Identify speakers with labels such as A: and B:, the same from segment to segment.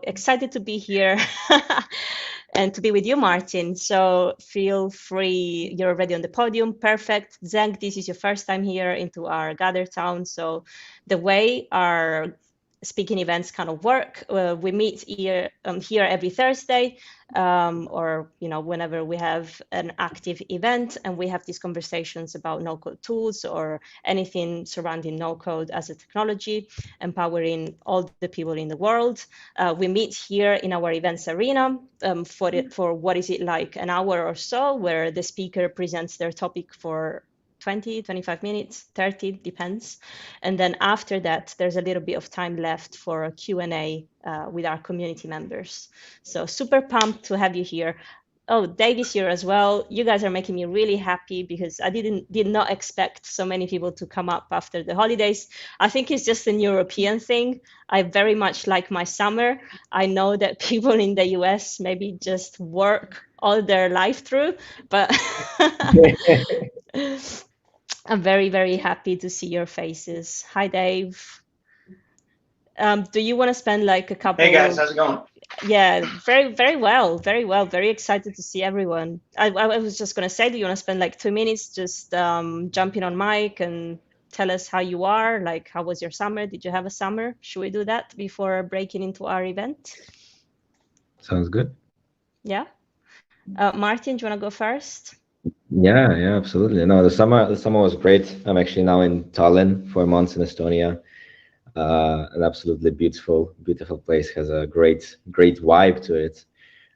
A: excited to be here and to be with you, Martin. So feel free. You're already on the podium. Perfect. Zeng, this is your first time here into our Gather Town. So the way our speaking events kind of work, we meet here every Thursday, or whenever we have an active event, and we have these conversations about no-code tools or anything surrounding no-code as a technology, empowering all the people in the world. We meet here in our events arena for what is it like an hour or so, where the speaker presents their topic for 20, 25 minutes, 30, depends. And then after that, there's a little bit of time left for a Q&A with our community members. So super pumped to have you here. Oh, Dave is here as well. You guys are making me really happy because I did not expect so many people to come up after the holidays. I think it's just an European thing. I very much like my summer. I know that people in the US maybe just work all their life through, but I'm very, very happy to see your faces. Hi, Dave. Do you want to spend like a couple?
B: Hey guys, how's it going?
A: Yeah, very, very well, very well. Very excited to see everyone. I was just gonna say, do you want to spend like 2 minutes just jumping on mic and tell us how you are? Like, how was your summer? Did you have a summer? Should we do that before breaking into our event?
C: Sounds good.
A: Yeah. Martin, do you want to go first?
C: Yeah, absolutely. No, the summer was great. I'm actually now in Tallinn for months in Estonia. An absolutely beautiful place. Has a great vibe to it.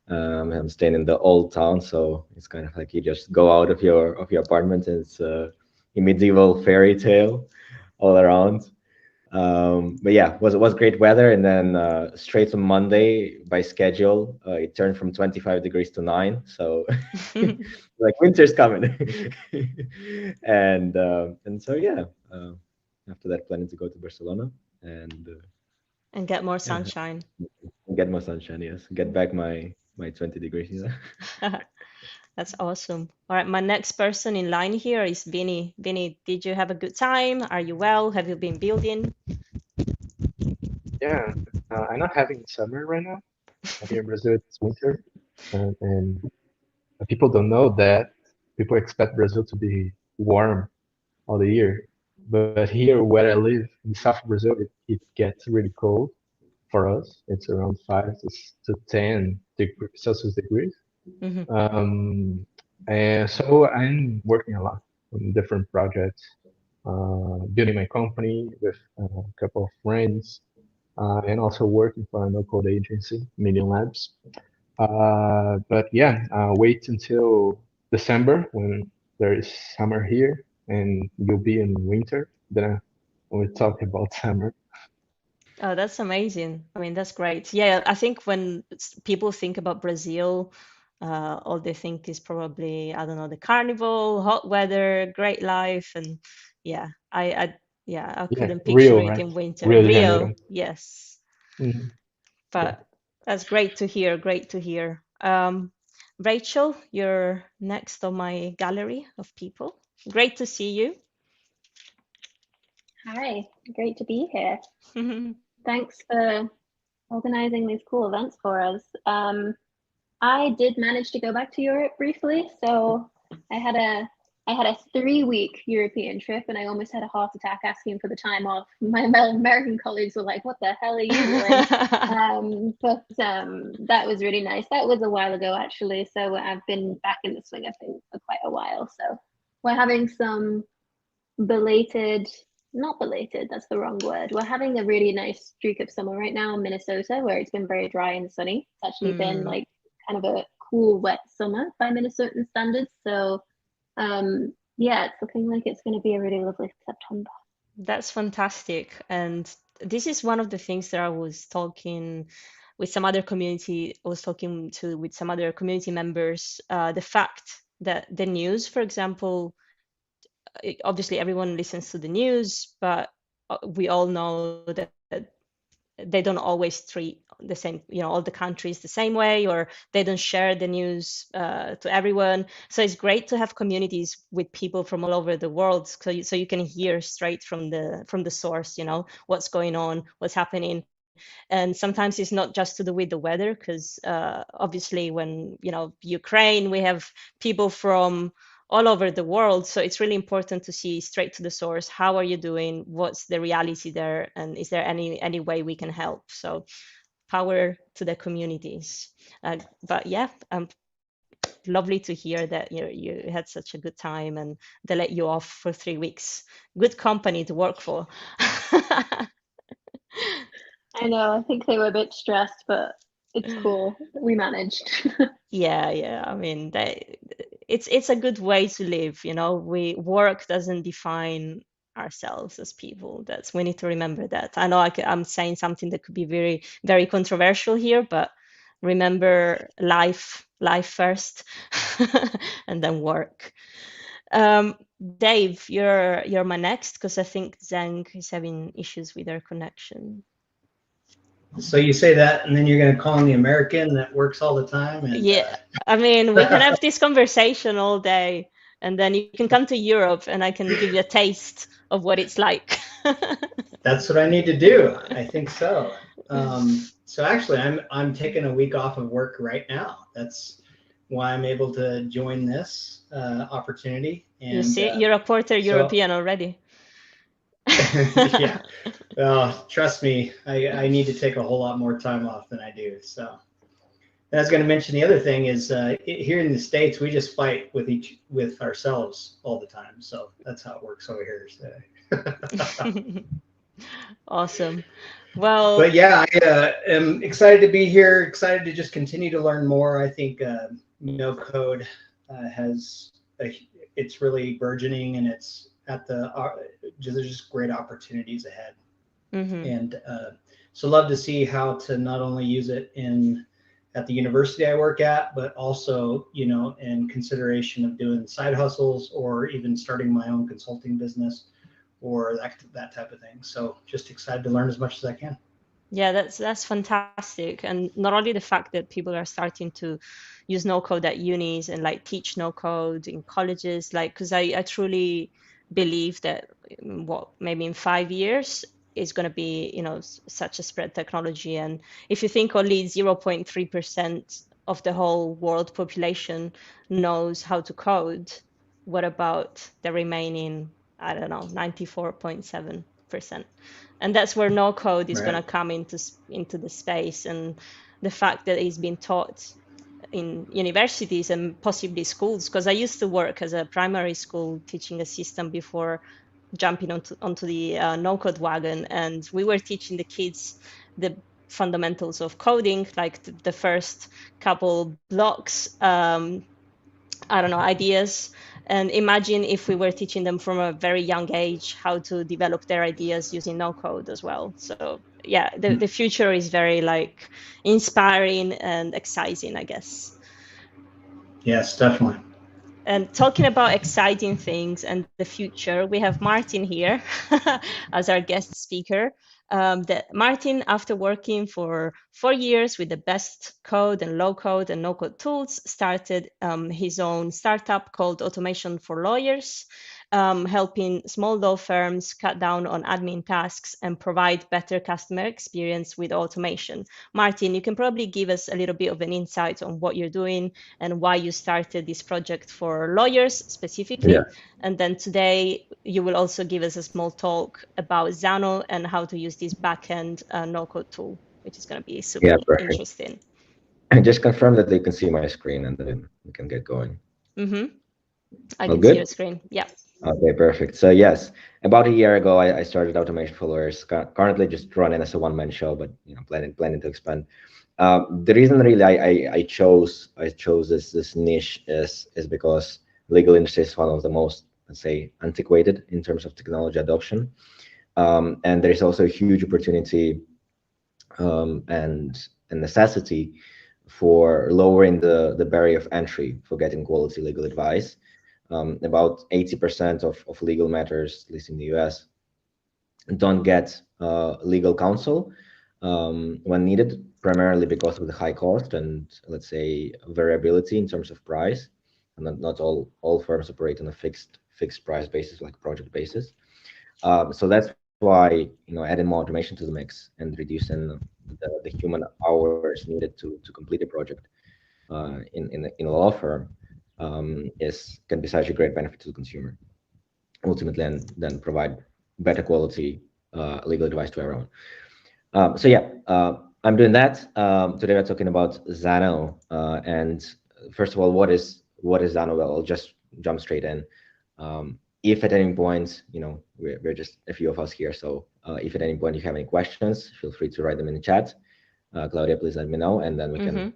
C: I'm staying in the old town, so it's kind of like you just go out of your apartment and it's a medieval fairy tale all around. But yeah, was great weather, and then straight on Monday by schedule, it turned from 25 degrees to 9. So like winter's coming, and so yeah. After that, planning to go to Barcelona and
A: And get more
C: yeah,
A: sunshine.
C: get more sunshine. Yes, get back my 20 degrees. Yeah.
A: That's awesome. All right, my next person in line here is Vinny. Vinny, did you have a good time? Are you well? Have you been building?
D: Yeah, I'm not having summer right now. Here in Brazil, it's winter, and people don't know that. People expect Brazil to be warm all the year, but here where I live in South Brazil, it gets really cold for us. It's around 5 to 10 Celsius degrees.
A: Hmm.
D: Um, and so I'm working a lot on different projects, building my company with a couple of friends, and also working for a no-code agency, Million Labs. But yeah, wait until December when there is summer here and you'll be in winter. Then we'll talk about summer.
A: Oh, that's amazing. I mean, that's great. Yeah, I think when people think about Brazil, all they think is probably, I don't know, the carnival, hot weather, great life, and yeah, yeah, I
D: Yeah,
A: couldn't picture
D: Rio,
A: it
D: right?
A: in winter.
D: Rio de Janeiro.
A: Rio, yes.
D: Hmm. Yeah.
A: But that's great to hear. Great to hear. Rachel, you're next on my gallery of people. Great to see you.
E: Hi, great to be here. Thanks for organizing these cool events for us. I did manage to go back to Europe briefly, so I had a I had a 3-week European trip, and I almost had a heart attack asking for the time off. My American colleagues were like, "What the hell are you doing?" But that was really nice. That was a while ago, actually. So I've been back in the swing of things for quite a while. So we're having some belated, not belated, that's the wrong word. We're having a really nice streak of summer right now in Minnesota where it's been very dry and sunny. It's actually been
A: Mm.
E: like kind of a cool, wet summer by Minnesotan standards. So, yeah, it's looking like it's going to be a really lovely September.
A: That's fantastic. And this is one of the things that I was talking with some other community, I was talking to with some other community members, the fact that the news, for example, obviously everyone listens to the news, but we all know that they don't always treat the same, all the countries the same way, or they don't share the news to everyone. So it's great to have communities with people from all over the world, so you can hear straight from the source, what's going on, what's happening. And sometimes it's not just to do with the weather, because obviously when, Ukraine, we have people from all over the world. So it's really important to see straight to the source. How are you doing? What's the reality there? And is there any way we can help? So power to the communities. But yeah, lovely to hear that you had such a good time and they let you off for 3 weeks. Good company to work for.
E: I know, I think they were a bit stressed, but it's cool. We managed.
A: Yeah. I mean, it's a good way to live, work doesn't define ourselves as people. We need to remember that. I know I'm saying something that could be very, very controversial here, but remember life first and then work. Dave, you're my next, because I think Zhang is having issues with her connection.
B: So you say that, and then you're going to call on the American that works all the time? And,
A: yeah, I mean, we can have this conversation all day, and then you can come to Europe, and I can give you a taste of what it's like.
B: That's what I need to do. I think so. So actually, I'm taking a week off of work right now. That's why I'm able to join this opportunity. And
A: you see, you're a quarter European already.
B: Yeah. Well, trust me, I need to take a whole lot more time off than I do. So I was going to mention the other thing is here in the States, we just fight with ourselves all the time. So that's how it works over here today.
A: Awesome. Well,
B: but yeah, I am excited to be here, excited to just continue to learn more. I think no code it's really burgeoning, and it's at there's just great opportunities ahead. And so love to see how to not only use it at the university I work at, but also, in consideration of doing side hustles or even starting my own consulting business or that type of thing. So just excited to learn as much as I can.
A: Yeah, that's fantastic. And not only the fact that people are starting to use no code at unis and like teach no code in colleges, like, because I truly believe that maybe in 5 years is going to be, such a spread technology. And if you think only 0.3% of the whole world population knows how to code, what about the remaining, I don't know, 94.7%? And that's where no code is going to come into the space. And the fact that it's been taught in universities and possibly schools, because I used to work as a primary school teaching assistant before jumping onto the no code wagon, and we were teaching the kids the fundamentals of coding, like the first couple blocks, I don't know, ideas. And imagine if we were teaching them from a very young age how to develop their ideas using no code as well. So yeah, the future is very like inspiring and exciting, I guess.
B: Yes, definitely.
A: And talking about exciting things and the future, we have Martin here as our guest speaker. Martin, after working for 4 years with the best code and low code and no code tools, started his own startup called Automation for Lawyers, helping small law firms cut down on admin tasks and provide better customer experience with automation. Martin, you can probably give us a little bit of an insight on what you're doing and why you started this project for lawyers specifically.
C: Yeah.
A: And then today you will also give us a small talk about Xano and how to use this backend no-code tool, which is going to be super interesting.
C: And just confirm that they can see my screen, and then we can get going.
A: I can see your screen. Yeah.
C: Okay, perfect. So yes, about a year ago, I started Automation for Lawyers. Currently, just running as a one-man show, but planning to expand. The reason really I chose this niche is because legal industry is one of the most, let's say, antiquated in terms of technology adoption, and there is also a huge opportunity and necessity for lowering the barrier of entry for getting quality legal advice. About 80% of legal matters, at least in the US, don't get legal counsel when needed, primarily because of the high cost and, let's say, variability in terms of price. And not all firms operate on a fixed price basis, like project basis. So that's why adding more automation to the mix and reducing the human hours needed to complete a project in a law firm can be such a great benefit to the consumer ultimately, and then provide better quality legal advice to everyone. So yeah, I'm doing that. Today we're talking about Xano, and first of all, what is Xano? Well, I'll just jump straight in. If at any point, we're just a few of us here, so if at any point you have any questions, feel free to write them in the chat. Claudia, please let me know, and then we can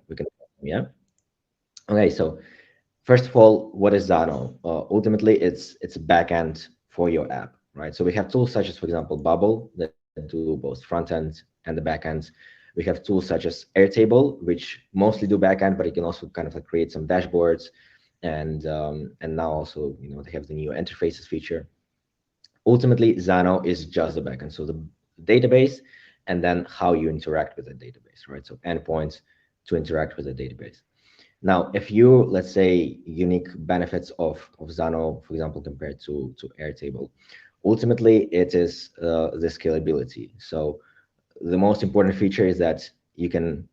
C: yeah. Okay, so first of all, what is Xano? Ultimately, it's a backend for your app, right? So we have tools such as, for example, Bubble that do both front end and the back end. We have tools such as Airtable, which mostly do backend, but you can also kind of like create some dashboards, and now also they have the new interfaces feature. Ultimately, Xano is just the backend, so the database, and then how you interact with the database, right? So endpoints to interact with the database. Now, a few, let's say, unique benefits of Xano, for example, compared to Airtable. Ultimately, it is the scalability. So the most important feature is that you can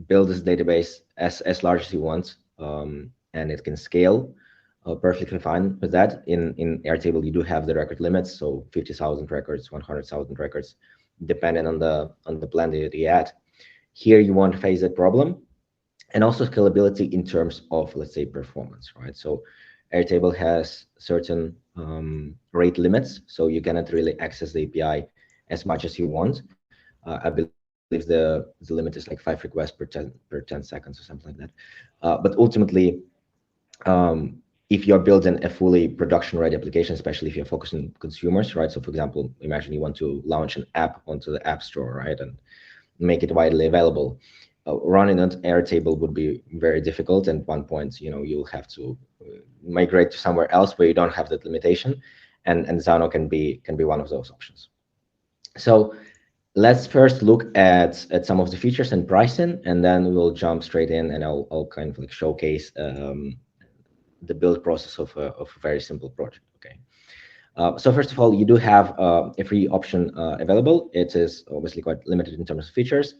C: build this database as large as you want, and it can scale perfectly fine with that. In Airtable, you do have the record limits, so 50,000 records, 100,000 records, depending on the plan that you add. Here, you won't face that problem. And also scalability in terms of, let's say, performance, right? So Airtable has certain rate limits, so you cannot really access the API as much as you want. I believe the limit is like 5 requests per 10 seconds or something like that. But ultimately, if you're building a fully production-ready application, especially if you're focused on consumers, right? So for example, imagine you want to launch an app onto the App Store, right? And make it widely available. Running on Airtable would be very difficult, and at one point, you'll have to migrate to somewhere else where you don't have that limitation, and Xano can be one of those options. So let's first look at some of the features and pricing, and then we'll jump straight in, and I'll kind of like showcase the build process of a very simple project. Okay. So first of all, you do have a free option available. It is obviously quite limited in terms of features,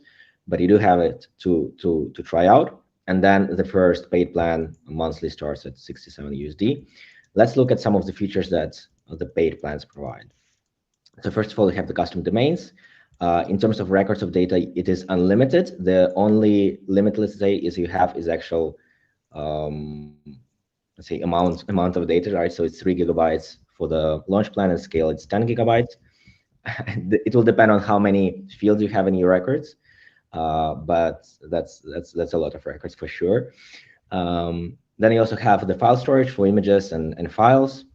C: but you do have it to try out. And then the first paid plan monthly starts at 67 USD. Let's look at some of the features that the paid plans provide. So first of all, we have the custom domains. In terms of records of data, it is unlimited. The only limit, let's say, is actual, let's say, amount of data, right? So it's 3 gigabytes for the launch plan, and scale it's 10 gigabytes. It will depend on how many fields you have in your records, but that's a lot of records for sure. Then you also have the file storage for images and files.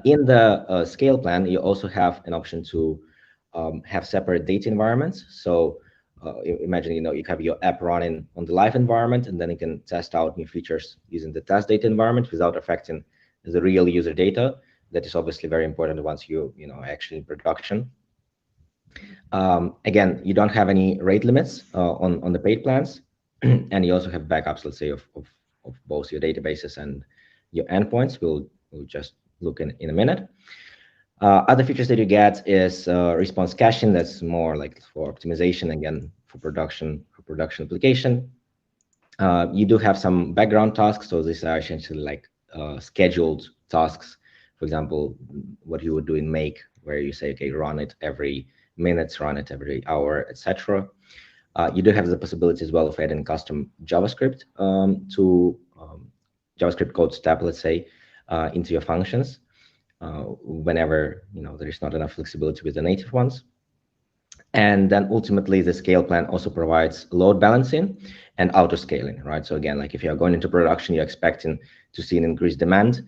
C: In the scale plan, you also have an option to have separate data environments. So imagine you have your app running on the live environment, and then you can test out new features using the test data environment without affecting the real user data. That is obviously very important once you actually in production. Again, you don't have any rate limits on the paid plans, and you also have backups, let's say, of both your databases and your endpoints. We'll just look in a minute. Other features that you get is response caching. That's more like for optimization, again, for production application. You do have some background tasks. So these are essentially like scheduled tasks. For example, what you would do in Make, where you say, okay, run it every minute, run it every hour, etc. You do have the possibility as well of adding custom JavaScript to JavaScript code step, let's say, into your functions whenever there is not enough flexibility with the native ones. And then ultimately, the scale plan also provides load balancing and auto scaling, right? So again, like if you're going into production, you're expecting to see an increased demand,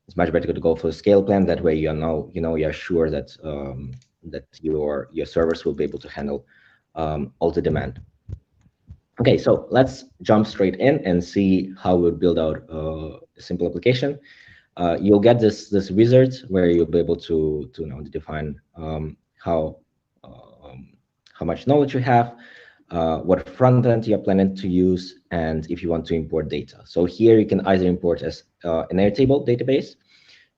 C: it's much better to go for a scale plan. That way, you're sure that that your servers will be able to handle all the demand. Okay, so let's jump straight in and see how we build out a simple application. You'll get this wizard where you'll be able to define how much knowledge you have, what front end you're planning to use, and if you want to import data. So here you can either import as an Airtable database,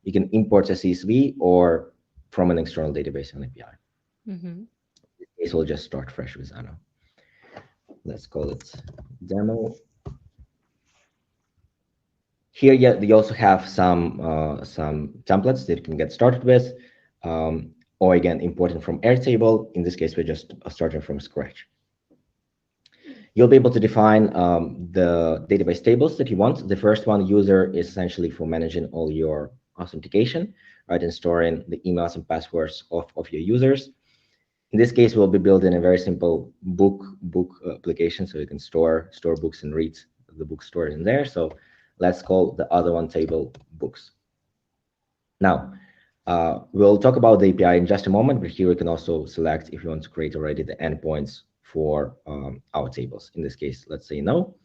C: you can import as CSV, or from an external database on API.
A: Mm-hmm.
C: In this case, we'll just start fresh with Xano. Let's call it demo. Here, yeah, you also have some templates that you can get started with, or again, importing from Airtable. In this case, we're just starting from scratch. You'll be able to define the database tables that you want. The first one, user, is essentially for managing all your authentication, right, and storing the emails and passwords of your users. In this case, we'll be building a very simple book application, so you can store books and read the book stored in there. So let's call the other one table books. Now, we'll talk about the API in just a moment, but here we can also select if you want to create already the endpoints for our tables. In this case, let's say no.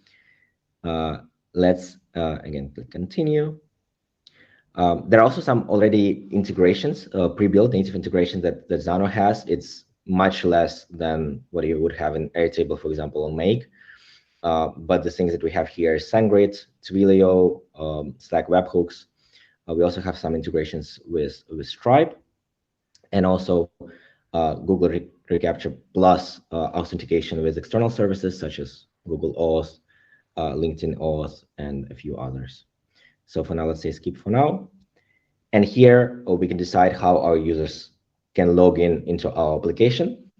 C: Let's again click continue. There are also some already integrations, pre-built native integration that Xano has. It's much less than what you would have in Airtable, for example, on Make. But the things that we have here is SendGrid, Twilio, Slack webhooks. We also have some integrations with Stripe, and also Google Recapture plus authentication with external services such as Google Auth, LinkedIn Auth, and a few others. So for now, let's say skip for now. And here we can decide how our users can log in into our application.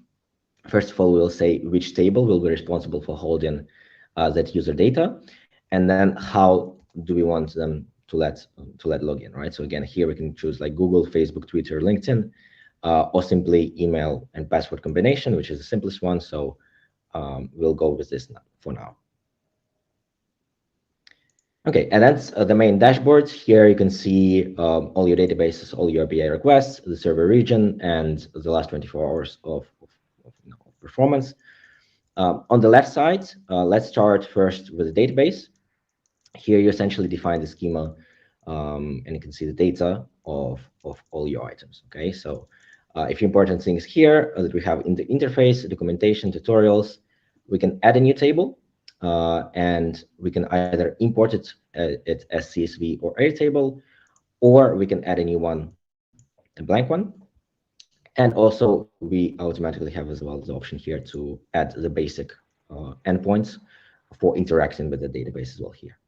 C: First of all, we'll say which table will be responsible for holding that user data, and then how do we want them to let log in, right? So again, here we can choose like Google, Facebook, Twitter, LinkedIn, or simply email and password combination, which is the simplest one. So we'll go with this for now. Okay, and that's the main dashboard. Here you can see all your databases, all your API requests, the server region, and the last 24 hours of performance. On the left side, let's start first with the database. Here you essentially define the schema, and you can see the data of all your items. Okay, so a few important things here that we have in the interface, documentation, tutorials. We can add a new table, and we can either import it as CSV or Airtable, or we can add a new one, a blank one. And also, we automatically have as well the option here to add the basic endpoints for interacting with the database as well here.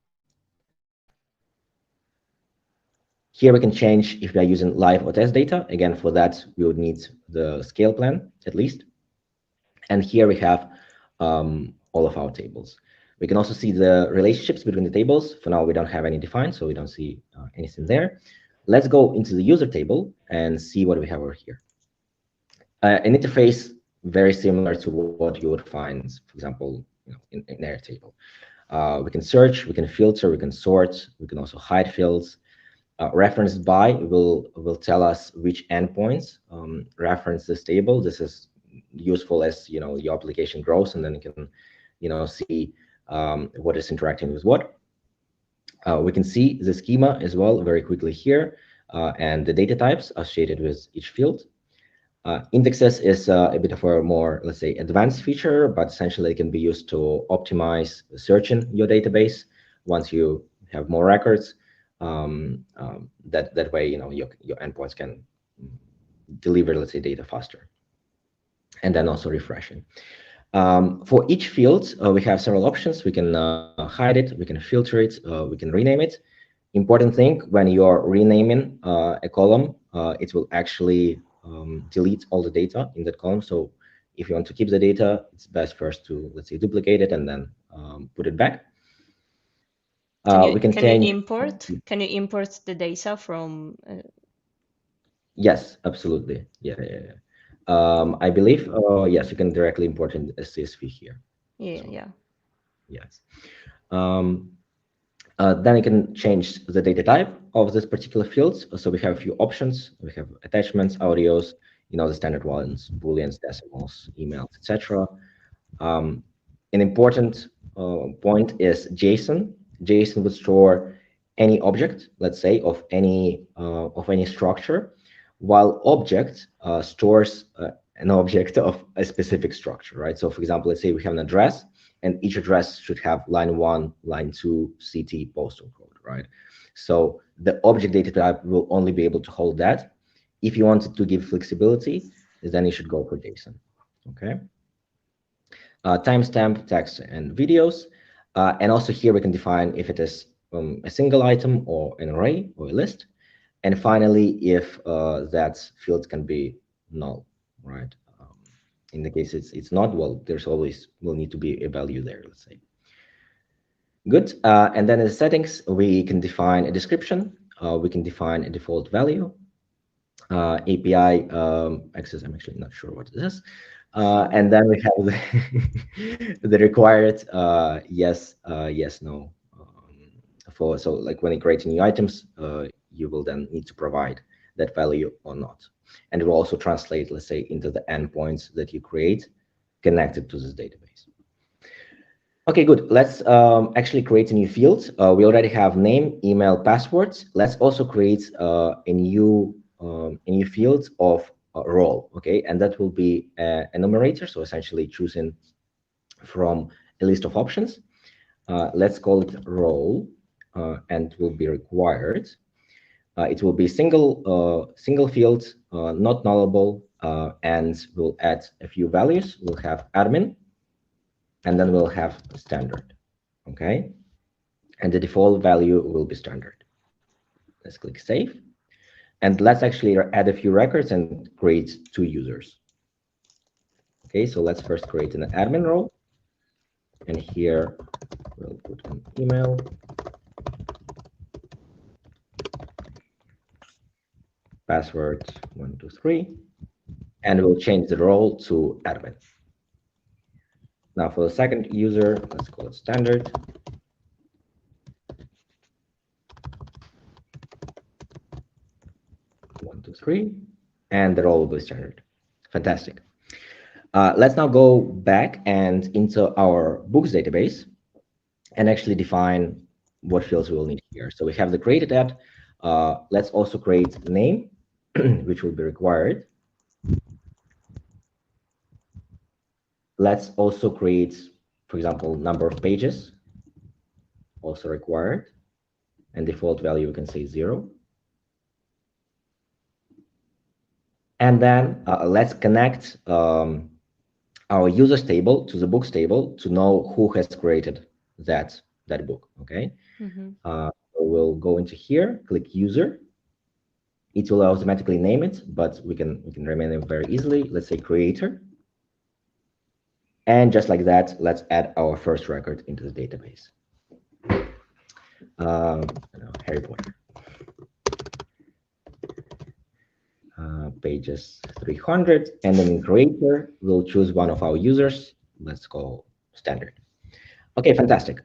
C: Here we can change if we are using live or test data. Again, for that, we would need the scale plan at least. And here we have all of our tables. We can also see the relationships between the tables. For now, we don't have any defined, so we don't see anything there. Let's go into the user table and see what we have over here. An interface very similar to what you would find, for example, in Airtable. We can search, we can filter, we can sort, we can also hide fields. Reference by will tell us which endpoints reference this table. This is useful as your application grows, and then you can see what is interacting with what. We can see the schema as well very quickly here, and the data types associated with each field. Indexes is a bit of a more, let's say, advanced feature, but essentially it can be used to optimize searching your database once you have more records. That way, your endpoints can deliver, let's say, data faster, and then also refreshing. For each field, we have several options. We can hide it, we can filter it, we can rename it. Important thing, when you're renaming a column, it will actually delete all the data in that column. So if you want to keep the data, it's best first to, let's say, duplicate it and then put it back.
A: Can you import the data from?
C: Yes, absolutely. Yeah. I believe, yes, you can directly import in a CSV here.
A: Yeah, so, yeah.
C: Yes. Then you can change the data type of this particular field. So we have a few options. We have attachments, audios, the standard ones, booleans, decimals, emails, etc. An important point is JSON. JSON would store any object, let's say, of any structure, while object stores an object of a specific structure, right? So for example, let's say we have an address, and each address should have line 1, line 2, CT, postal code, right? So the object data type will only be able to hold that, If you wanted to give flexibility, then you should go for JSON. Okay. Timestamp, text, and videos. And also here we can define if it is a single item or an array or a list. And finally, if that field can be null, right? In the case it's not, well, there's always will need to be a value there, let's say. Good. And then in the settings, we can define a description. We can define a default value. API access, I'm actually not sure what it is. And then we have the required yes, yes, no. So like when you create new items, you will then need to provide that value or not. And it will also translate, let's say, into the endpoints that you create connected to this database. Okay, good. Let's actually create a new field. We already have name, email, passwords. Let's also create a new field of role. Okay, and that will be a enumerator. So essentially choosing from a list of options. Let's call it role, and will be required. It will be single field, not nullable, and we'll add a few values. We'll have admin, and then we'll have standard. Okay, and the default value will be standard. Let's click save, and let's actually add a few records and create 2 users. Okay, so let's first create an admin role, and here we'll put an email. Password 123, and we'll change the role to admin. Now for the second user, let's call it standard. One, two, three, and the role will be standard. Fantastic. Let's now go back and into our books database and actually define what fields we will need here. So we have the created at. Let's also create the name, which will be required. Let's also create, for example, number of pages, also required, and default value we can say 0. And then let's connect our users table to the books table to know who has created that book. Okay. So we'll go into here, click user. It will automatically name it, but we can rename it very easily. Let's say creator. And just like that, let's add our first record into the database. Harry Potter. Pages 300, and then in creator, we'll choose one of our users. Let's go standard. Okay, fantastic.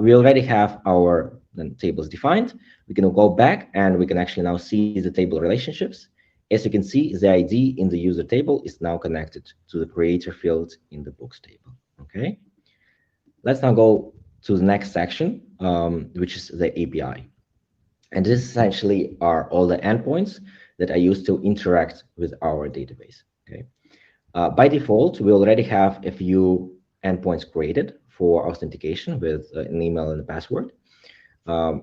C: We already have our tables defined. We can go back and we can actually now see the table relationships. As you can see, the ID in the user table is now connected to the creator field in the books table. Okay. Let's now go to the next section, which is the API. And this essentially are all the endpoints that are used to interact with our database. Okay. By default, we already have a few endpoints created for authentication with an email and a password.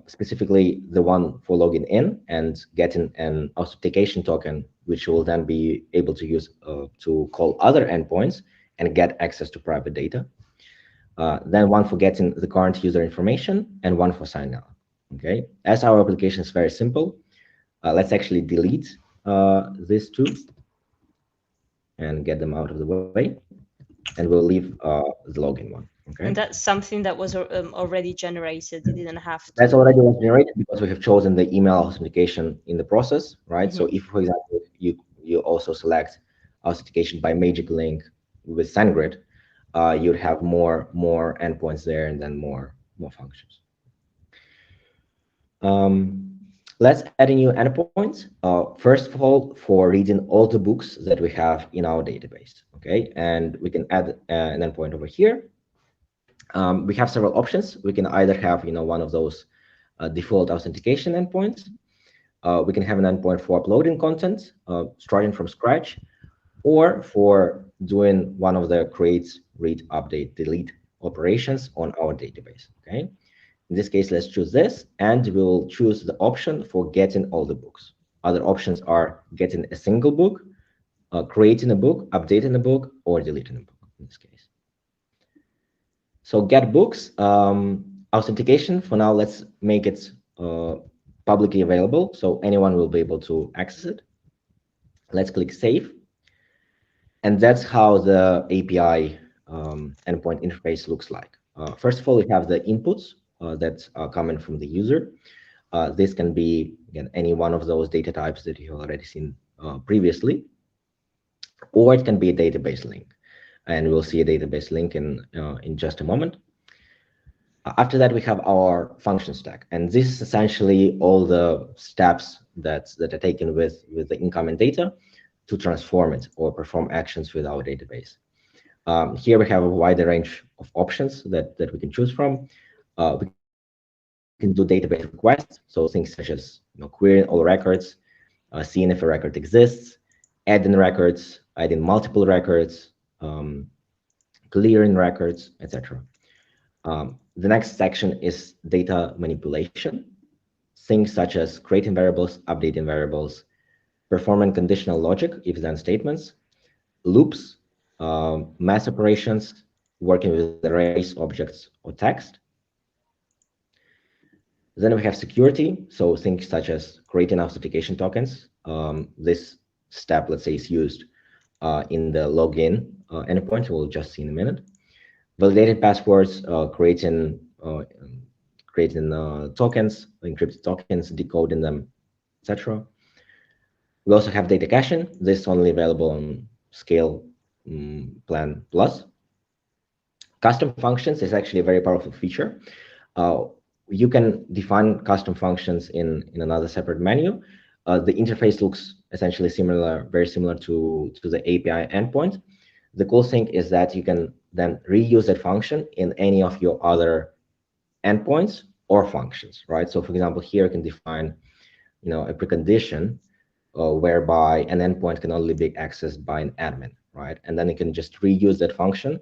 C: Specifically, the one for logging in and getting an authentication token, which will then be able to use to call other endpoints and get access to private data. Then one for getting the current user information, and one for sign out. Okay. As our application is very simple, let's actually delete these two and get them out of the way, and we'll leave the login one. Okay.
A: And that's something that was already generated. You didn't have to.
C: That's already was generated because we have chosen the email authentication in the process, right? So if, for example, you also select authentication by magic link with SendGrid, you'd have more endpoints there and then more functions. Let's add a new endpoint. First of all, for reading all the books that we have in our database. Okay, and we can add an endpoint over here. We have several options. We can either have one of those default authentication endpoints. We can have an endpoint for uploading content, starting from scratch, or for doing one of the create, read, update, delete operations on our database. Okay. In this case, let's choose this, and we'll choose the option for getting all the books. Other options are getting a single book, creating a book, updating a book, or deleting a book in this case. So get books, authentication, for now, let's make it publicly available so anyone will be able to access it. Let's click save. And that's how the API endpoint interface looks like. First of all, we have the inputs that are coming from the user. This can be, again, any one of those data types that you've already seen previously, or it can be a database link. And we'll see a database link in just a moment. After that, we have our function stack. And this is essentially all the steps that are taken with the incoming data to transform it or perform actions with our database. Here we have a wider range of options that we can choose from. We can do database requests, so things such as querying all records, seeing if a record exists, adding records, adding multiple records, clearing records, etc. The next section is data manipulation, things such as creating variables, updating variables, performing conditional logic, if-then statements, loops, mass operations, working with arrays, objects, or text. Then we have security, so things such as creating authentication tokens. This step, let's say, is used in the login endpoint. We'll just see in a minute. Validated passwords, creating tokens, encrypted tokens, decoding them, etc. We also have data caching. This is only available on Scale Plan Plus. Custom functions is actually a very powerful feature. You can define custom functions in another separate menu. The interface looks essentially similar, very similar to the API endpoint. The cool thing is that you can then reuse that function in any of your other endpoints or functions, right? So for example, here you can define, a precondition whereby an endpoint can only be accessed by an admin, right? And then you can just reuse that function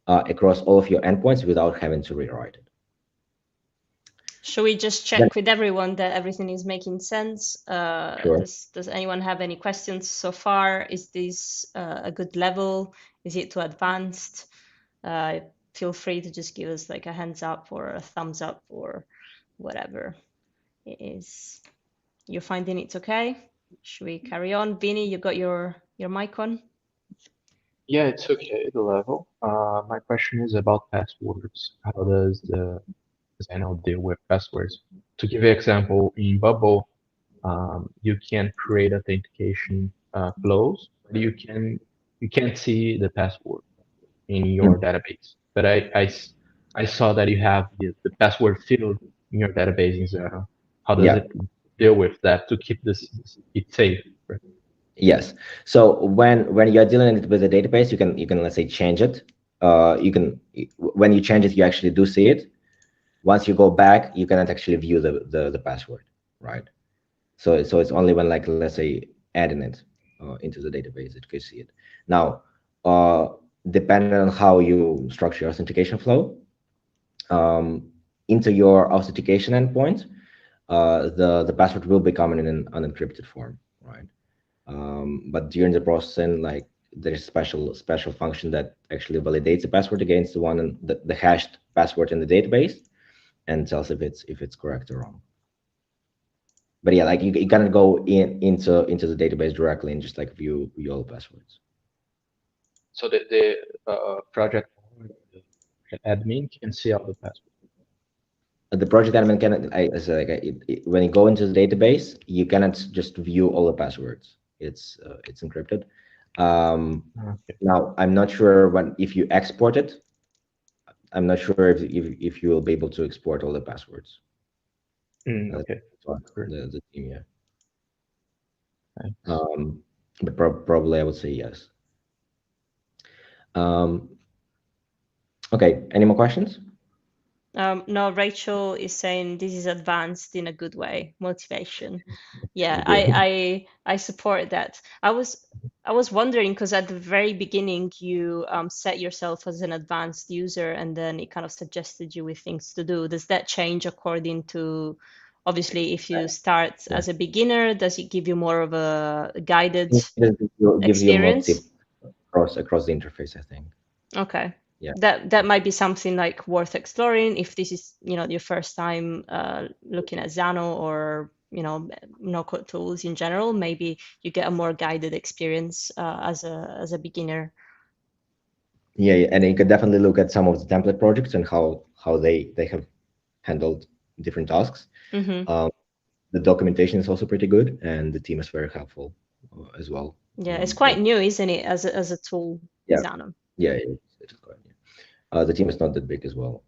C: across all of your endpoints without having to rewrite it.
A: Should we just check with everyone that everything is making sense?
C: Sure.
A: Does anyone have any questions so far? Is this a good level? Is it too advanced? Feel free to just give us like a hands up or a thumbs up or whatever it is. You're finding it's okay? Should we carry on? Vinny, you got your mic on?
D: Yeah, it's okay, the level. My question is about passwords. How does the Xano deal with passwords? To give you an example, in Bubble, you can create authentication flows, but you can't see the password in your database. But I saw that you have the password field in your database in Xano. How does it deal with that to keep it safe? Right?
C: Yes. So when you're dealing with a database, you can let's say change it. When you change it, you actually do see it. Once you go back, you cannot actually view the password, right? So it's only when, like, let's say, adding it into the database that you can see it. Now, depending on how you structure your authentication flow, into your authentication endpoint, the password will be coming in an unencrypted form, right? But during the processing, like, there's special function that actually validates the password against the hashed password in the database and tells if it's correct or wrong. But yeah, like, you cannot go into the database directly and just like view all the passwords.
D: So the project admin can see all the passwords.
C: The project admin cannot. When you go into the database, you cannot just view all the passwords. It's encrypted.
D: Okay.
C: Now, I'm not sure if you export it. I'm not sure if you will be able to export all the passwords.
D: Okay.
C: The team, yeah.
D: Thanks.
C: But probably I would say yes. Okay. Any more questions?
A: No, Rachel is saying this is advanced in a good way. Motivation. Yeah, I support that. I was wondering because at the very beginning you set yourself as an advanced user and then it kind of suggested you with things to do. Does that change according to obviously, if you start as a beginner, does it give you more of a guided
C: Gives you more
A: experience?
C: tips across the interface, I think.
A: Okay.
C: Yeah.
A: That might be something like worth exploring if this is, your first time looking at Xano or, no-code tools in general. Maybe you get a more guided experience as a beginner.
C: Yeah, and you could definitely look at some of the template projects and how they have handled different tasks. The documentation is also pretty good, and the team is very helpful as well.
A: Yeah, it's quite new, isn't it, as a tool, Xano?
C: Yeah, it is quite new. The team is not that big as well.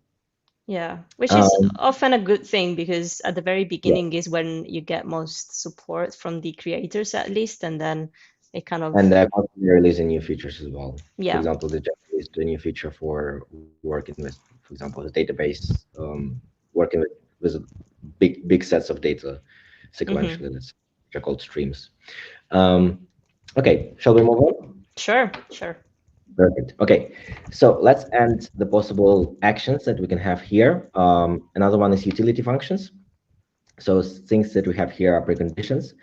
A: Yeah, which is often a good thing, because at the very beginning is when you get most support from the creators, at least, and then it kind of...
C: And they're constantly releasing new features as well.
A: Yeah.
C: For example, they just released a new feature for working with, for example, the database, working with big sets of data sequentially. That's which are called streams. Okay, shall we move on?
A: Sure.
C: Perfect. Okay, so let's end the possible actions that we can have here. Another one is utility functions. So things that we have here are preconditions.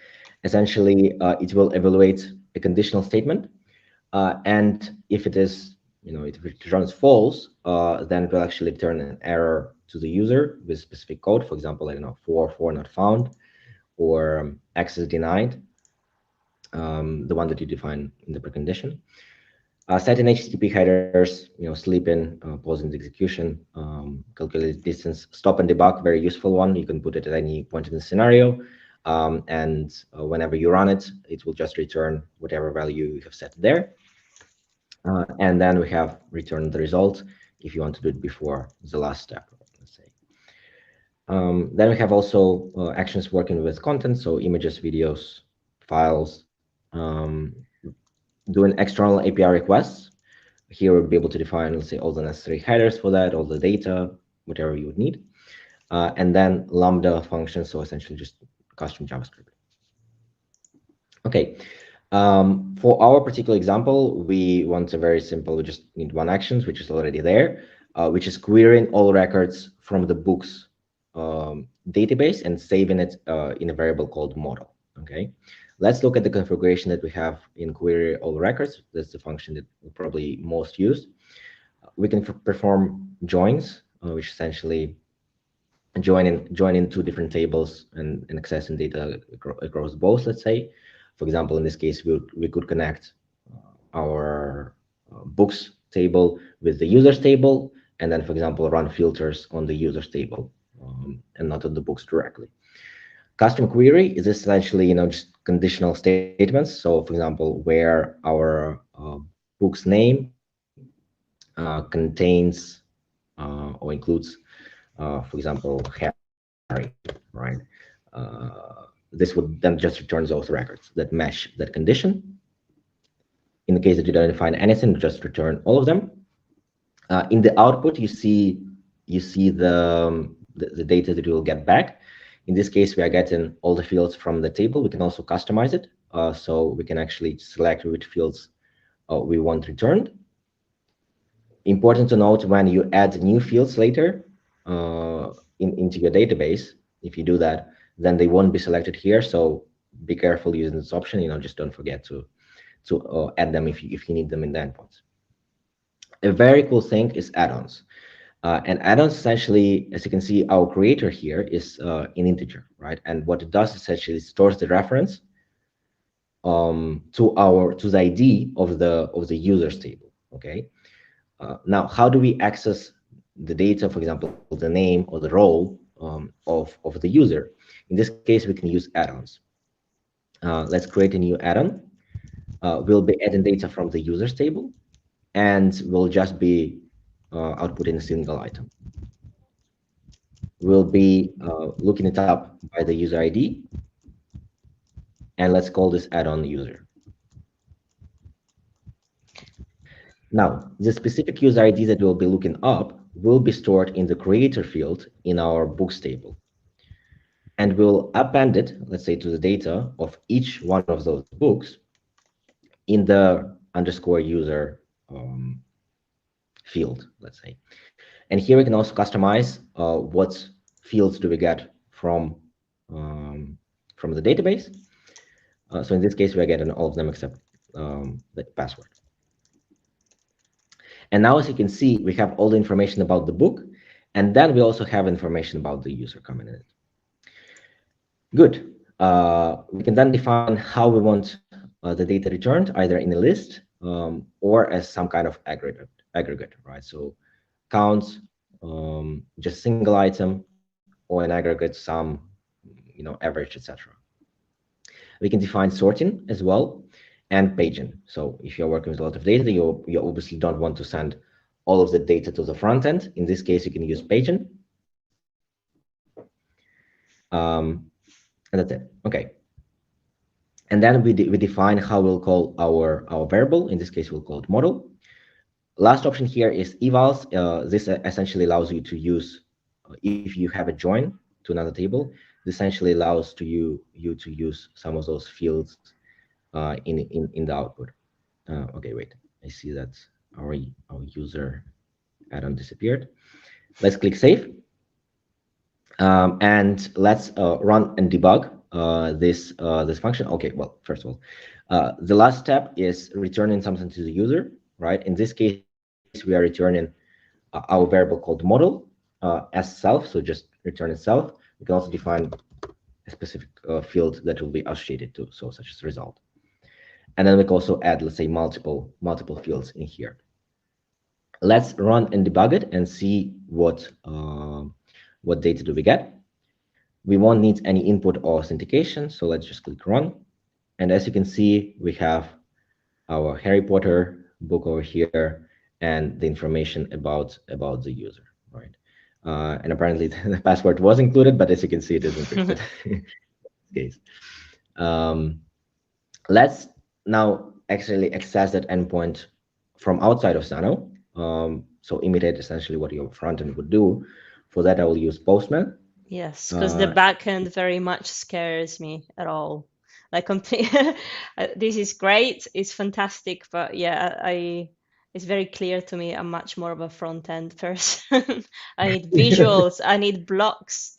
C: Essentially, it will evaluate a conditional statement, and if it is, if it returns false, then it will actually return an error to the user with specific code. For example, I don't know, 404 not found, or access denied, the one that you define in the precondition. Set in HTTP headers, sleep in, pause in the execution, calculate distance, stop and debug, very useful one. You can put it at any point in the scenario, and whenever you run it, it will just return whatever value you have set there. And then we have return the result if you want to do it before the last step, let's say. Then we have also actions working with content, so images, videos, files, doing external API requests. Here we'll be able to define, let's say, all the necessary headers for that, all the data, whatever you would need. And then Lambda functions, so essentially just custom JavaScript. Okay, for our particular example, we want a very simple, we just need one action, which is already there, which is querying all records from the books database and saving it in a variable called model. Okay, let's look at the configuration that we have in query all records. That's the function that we probably most use. We can perform joins, which essentially join in two different tables and accessing data across both, let's say. For example, in this case, we could connect our books table with the users table, and then, for example, run filters on the users table and not on the books directly. Custom query is essentially, just conditional statements. So, for example, where our book's name contains or includes, for example, Harry, right? This would then just return those records that match that condition. In the case that you don't define anything, just return all of them. In the output, you see the data that you will get back. In this case, we are getting all the fields from the table. We can also customize it, so we can actually select which fields we want returned. Important to note, when you add new fields later into your database, if you do that, then they won't be selected here. So be careful using this option. Just don't forget to add them if you need them in the endpoints. A very cool thing is add-ons. And add-ons, essentially, as you can see, our creator here is an integer, right? And what it does essentially stores the reference to the ID of the users table. Okay. Now, how do we access the data, for example, the name or the role of the user? In this case, we can use add-ons. Let's create a new add-on. We'll be adding data from the users table, and we'll just be outputting a single item. We'll be looking it up by the user ID, and let's call this add-on user. Now, the specific user ID that we'll be looking up will be stored in the creator field in our books table. And we'll append it, let's say, to the data of each one of those books in the _user field, let's say. And here we can also customize what fields do we get from from the database. So in this case, we are getting all of them except the password. And now, as you can see, we have all the information about the book, and then we also have information about the user coming in it. Good. We can then define how we want the data returned, either in a list or as some kind of aggregate, right? So counts, just a single item, or an aggregate, some, average, etc. We can define sorting as well, and paging. So if you're working with a lot of data, you obviously don't want to send all of the data to the front end. In this case, you can use paging. And that's it. Okay. And then we define how we'll call our variable. In this case, we'll call it model. Last option here is evals. This essentially allows you to use, if you have a join to another table, this essentially allows you to use some of those fields in the output. Okay, wait. I see that our user add-on disappeared. Let's click save. And let's run and debug this function. Okay, well, first of all, the last step is returning something to the user, right? In this case, we are returning our variable called model as self, so just return itself. We can also define a specific field that will be associated to, so such as result. And then we can also add, let's say, multiple fields in here. Let's run and debug it and see what data do we get. We won't need any input or authentication, so let's just click run. And as you can see, we have our Harry Potter book over here and the information about the user, right? And apparently the password was included, but as you can see, it isn't encrypted in this case. Let's now actually access that endpoint from outside of Xano. So imitate essentially what your front end would do. For that, I will use Postman.
A: Yes, because the backend very much scares me at all. Like, this is great, it's fantastic, but yeah, it's very clear to me I'm much more of a front end person. I need visuals, I need blocks.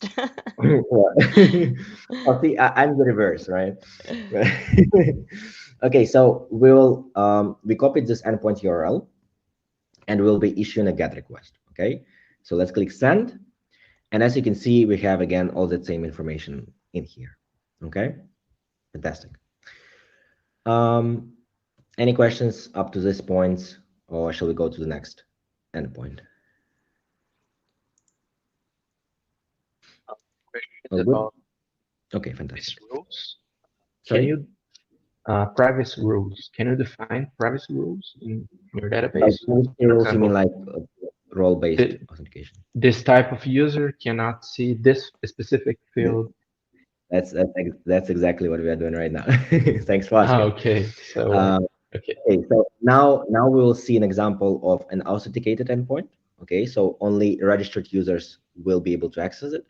C: Oh, see, I'm the reverse, right? Okay, so we copied this endpoint URL, and we'll be issuing a GET request. Okay, so let's click send, and as you can see, we have again all that same information in here. Okay, fantastic. Any questions up to this point, or shall we go to the next endpoint?
D: About
C: okay, fantastic.
D: Rules.
C: Sorry?
D: Can you privacy rules? Can you define privacy rules in your database?
C: Rules, you mean like role-based authentication?
D: This type of user cannot see this specific field.
C: That's exactly what we are doing right now. Thanks for asking.
D: Okay. So
C: okay. So now we will see an example of an authenticated endpoint. Okay. So only registered users will be able to access it,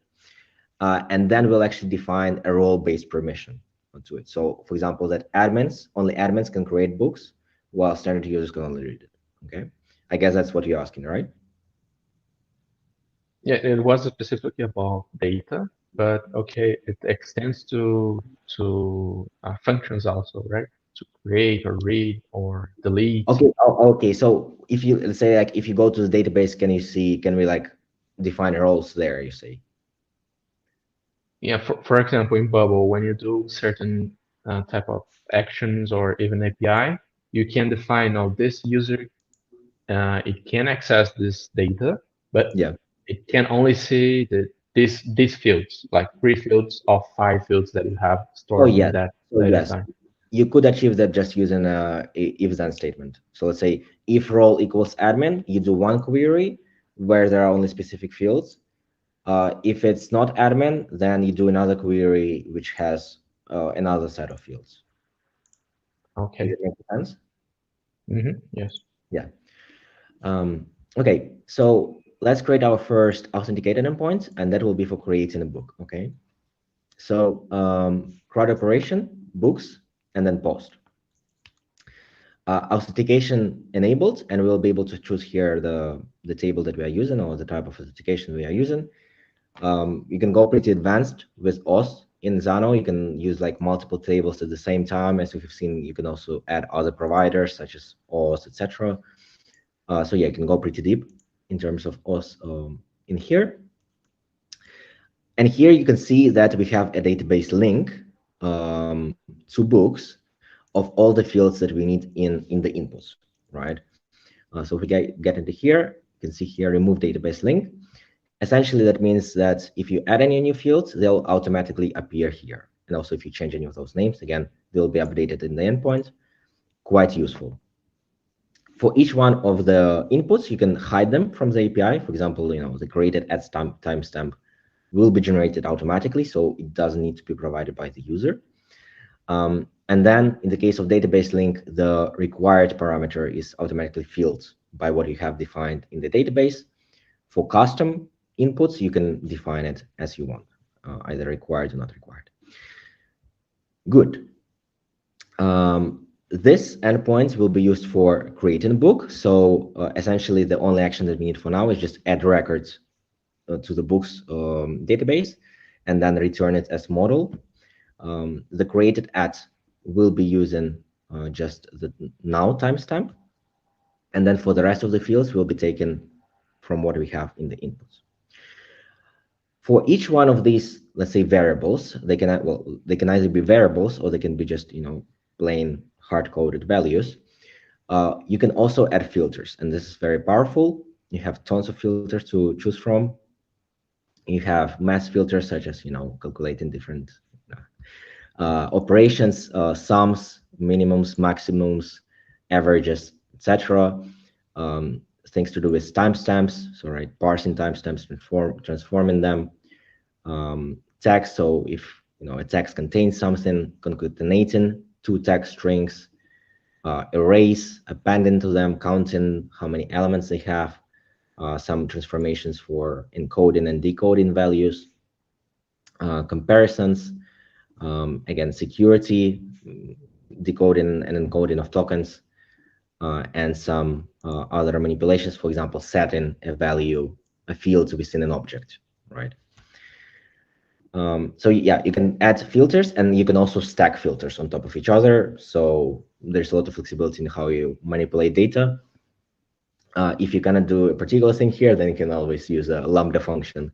C: and then we'll actually define a role-based permission onto it. So, for example, that only admins can create books, while standard users can only read it. Okay. I guess that's what you're asking, right?
D: Yeah, it was specifically about data, but okay, it extends to functions also, right? To create or read or delete.
C: Okay. Okay. So if you, let's say, like, if you go to the database, can we like define roles there? You say.
D: Yeah. For example, in Bubble, when you do certain type of actions or even API, you can define, oh, this user, it can access this data, but
C: yeah, it
D: can only see these fields, like 3 fields of 5 fields that you have stored in that data type.
C: You could achieve that just using a if-then statement. So let's say if role equals admin, you do one query where there are only specific fields. If it's not admin, then you do another query which has another set of fields.
D: Okay.
C: Does it make sense?
D: Yes.
C: Yeah. Okay. So let's create our first authenticated endpoint, and that will be for creating a book. Okay. So CRUD operation, books, and then post. Authentication enabled, and we'll be able to choose here the table that we are using or the type of authentication we are using. You can go pretty advanced with auth in Xano, you can use like multiple tables at the same time. As we've seen, you can also add other providers such as OS, etc. So yeah, you can go pretty deep in terms of OS in here. And here you can see that we have a database link to books of all the fields that we need in the inputs, right? So if we get into here, you can see here, remove database link. Essentially, that means that if you add any new fields, they'll automatically appear here. And also if you change any of those names, again, they'll be updated in the endpoint. Quite useful. For each one of the inputs, you can hide them from the API. For example, the created at timestamp will be generated automatically, so it doesn't need to be provided by the user. And then in the case of database link, the required parameter is automatically filled by what you have defined in the database. For custom inputs, you can define it as you want, either required or not required. Good. This endpoint will be used for creating a book. So essentially, the only action that we need for now is just add records to the books database and then return it as model. The created at will be using just the now timestamp. And then for the rest of the fields will be taken from what we have in the inputs. For each one of these, let's say, variables, they can either be variables or they can be just plain hard-coded values. You can also add filters, and this is very powerful. You have tons of filters to choose from. You have mass filters such as calculating different operations, sums, minimums, maximums, averages, etc. Things to do with timestamps, so right, parsing timestamps, transforming them. Text, so if a text contains something, concatenating two text strings, arrays, appending to them, counting how many elements they have, some transformations for encoding and decoding values, comparisons, again, security, decoding and encoding of tokens, and some other manipulations, for example, setting a value, a field within an object, right? So yeah, you can add filters and you can also stack filters on top of each other. So there's a lot of flexibility in how you manipulate data. If you cannot do a particular thing here, then you can always use a lambda function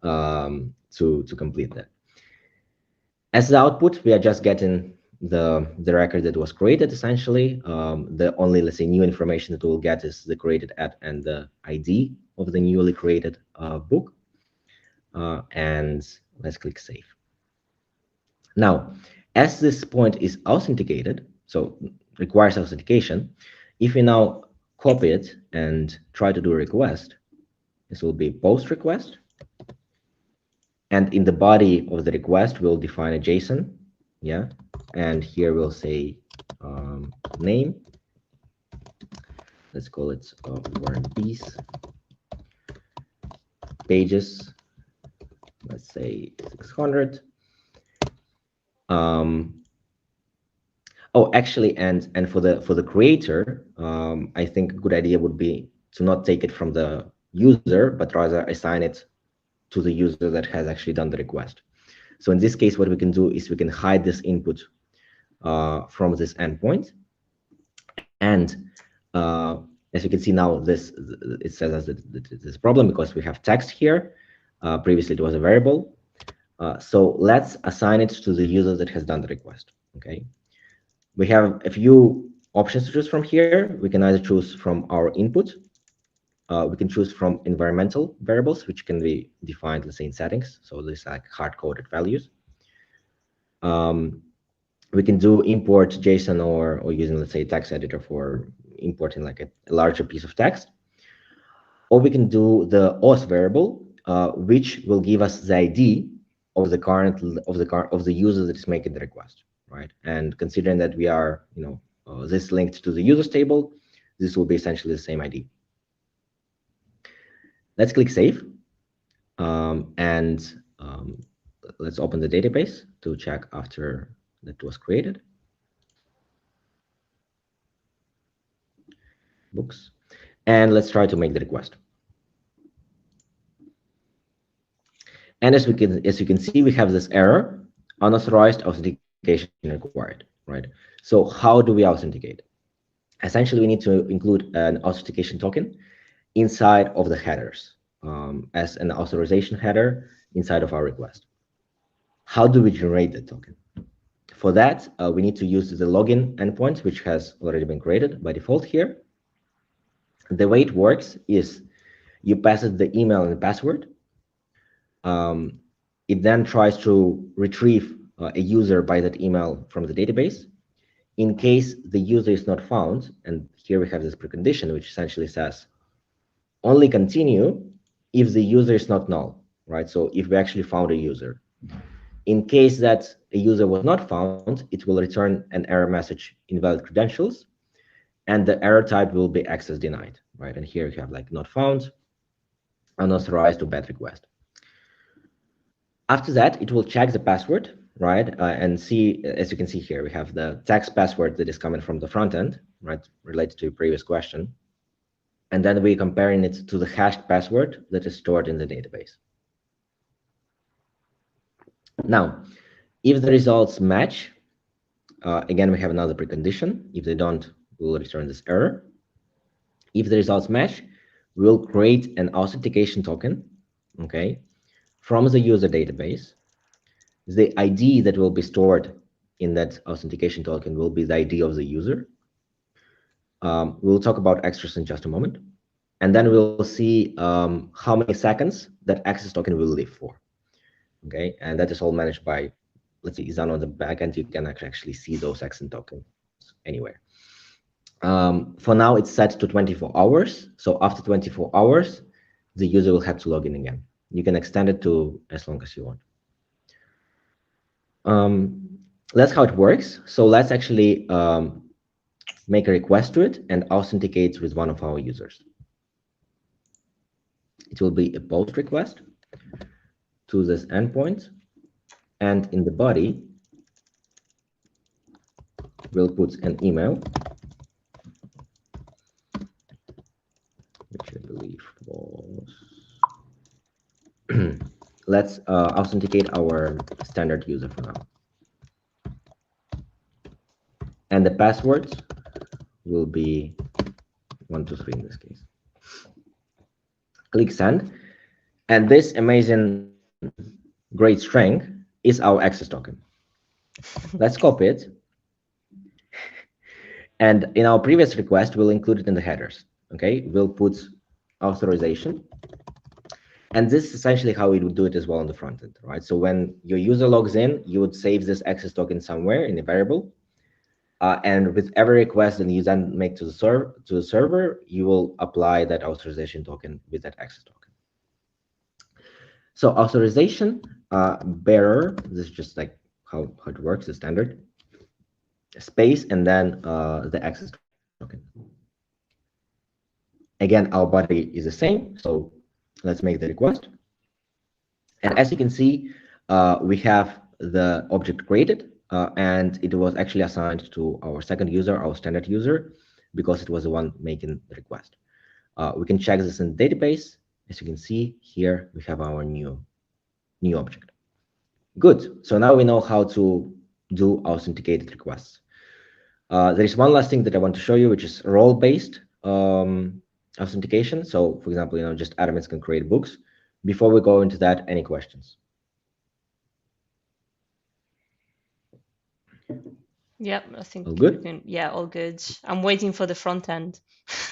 C: to complete that. As the output, we are just getting the record that was created, essentially. The only, let's say, new information that we'll get is the created at and the ID of the newly created book. And let's click save. Now, as this point is authenticated, so requires authentication, if we now copy it and try to do a request, this will be post request. And in the body of the request, we'll define a JSON. Yeah. And here we'll say name. Let's call it War and Peace. Pages. Let's say 600. Oh, actually, and for the creator, I think a good idea would be to not take it from the user, but rather assign it to the user that has actually done the request. So in this case, what we can do is we can hide this input from this endpoint, and as you can see now, it says us that this problem because we have text here. Previously, it was a variable. So let's assign it to the user that has done the request. Okay. We have a few options to choose from here. We can either choose from our input. We can choose from environmental variables, which can be defined, let's say, in settings. So these are like hard-coded values. We can do import JSON or using, let's say, text editor for importing like a larger piece of text. Or we can do the auth variable, which will give us the ID of the user that is making the request, right? And considering that we are, this linked to the users table, this will be essentially the same ID. Let's click save, and let's open the database to check after that was created. Books, and let's try to make the request. And as you can see, we have this error unauthorized authentication required, right? So how do we authenticate? Essentially, we need to include an authentication token inside of the headers as an authorization header inside of our request. How do we generate the token? For that, we need to use the login endpoint, which has already been created by default here. The way it works is you pass it the email and the password. It then tries to retrieve a user by that email from the database. In case the user is not found, and here we have this precondition, which essentially says only continue if the user is not null, right? So if we actually found a user. In case that a user was not found, it will return an error message, invalid credentials, and the error type will be access denied, right? And here you have like not found, unauthorized, or bad request. After that, it will check the password, right? And see, as you can see here, we have the text password that is coming from the front end, right? Related to your previous question. And then we're comparing it to the hashed password that is stored in the database. Now, if the results match, again, we have another precondition. If they don't, we'll return this error. If the results match, we'll create an authentication token, okay, from the user database. The ID that will be stored in that authentication token will be the ID of the user. We'll talk about extras in just a moment. And then we'll see how many seconds that access token will live for. Okay, and that is all managed by, let's see, Xano on the backend. You can actually see those access tokens anywhere. For now, it's set to 24 hours. So after 24 hours, the user will have to log in again. You can extend it to as long as you want. That's how it works. So let's actually make a request to it and authenticate with one of our users. It will be a post request to this endpoint, and in the body, we'll put an email, which I believe was let's authenticate our standard user for now. And the password will be 123 in this case. Click send. And this amazing great string is our access token. Let's copy it. And in our previous request, we'll include it in the headers. Okay, we'll put authorization. And this is essentially how we would do it as well on the front end, right? So when your user logs in, you would save this access token somewhere in a variable. And with every request that you then make to the server, you will apply that authorization token with that access token. So authorization bearer, this is just like how it works, the standard space, and then the access token. Again, our body is the same, so let's make the request. And as you can see, we have the object created, and it was actually assigned to our second user, our standard user, because it was the one making the request. We can check this in the database. As you can see here, we have our new object. Good. So now we know how to do authenticated requests. There is one last thing that I want to show you, which is role-based authentication. So, for example, just admins can create books. Before we go into that, any questions?
A: Yep, I think
C: all good.
A: Yeah, all good. I'm waiting for the front end.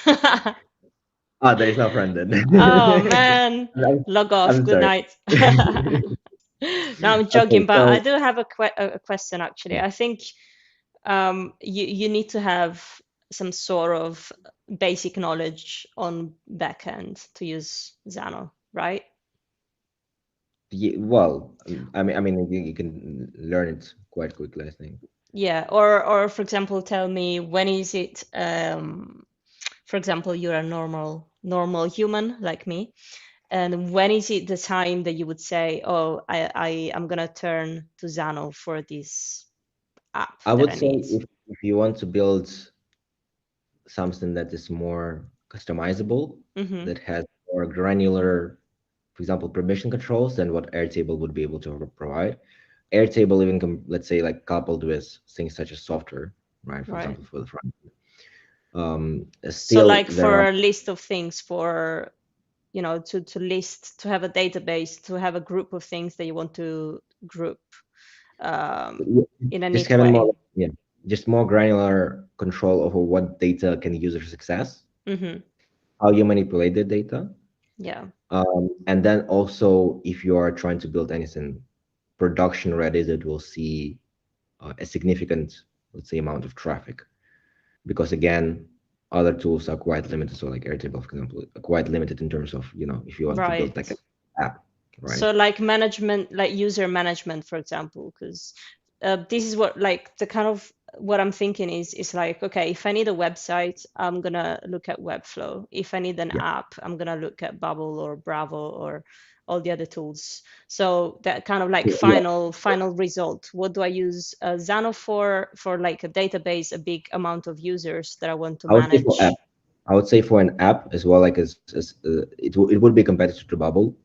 C: There is no front end.
A: Oh man, log off.
C: I'm
A: Good
C: sorry.
A: night. No, I'm joking,
C: Okay,
A: but
C: so,
A: I do have a question actually. I think you need to have some sort of basic knowledge on backend to use Xano, right?
C: yeah, well, I mean, you can learn it quite quickly, I think.
A: Yeah, or for example, tell me when is it? For example, you're a normal human like me, and when is it the time that you would say, "Oh, I'm gonna turn to Xano for this app
C: I
A: that
C: would
A: I
C: say
A: need?"
C: if you want to build something that is more customizable, that has more granular, for example, permission controls than what Airtable would be able to provide, Airtable even let's say like coupled with things such as software, right? For example, for the front.
A: So
C: Still,
A: like
C: there
A: for
C: are
A: a list of things, for to list, to have a database, to have a group of things that you want to group in a
C: just
A: neat
C: having
A: way.
C: more, yeah, just more granular control over what data can users access, how you manipulate the data.
A: Yeah.
C: And then also, if you are trying to build anything production ready that will see a significant, let's say, amount of traffic, because again, other tools are quite limited. So like Airtable, for example, are quite limited in terms of, if you want to build like an app, right?
A: So like management, like user management, for example, because this is what like the kind of what I'm thinking is like, okay, if I need a website, I'm gonna look at Webflow. If I need an app, I'm gonna look at Bubble or Bravo or all the other tools. So that kind of like final result. What do I use Xano for like a database, a big amount of users that I want to manage?
C: I would say for an app as well, like it would be competitive to Bubble,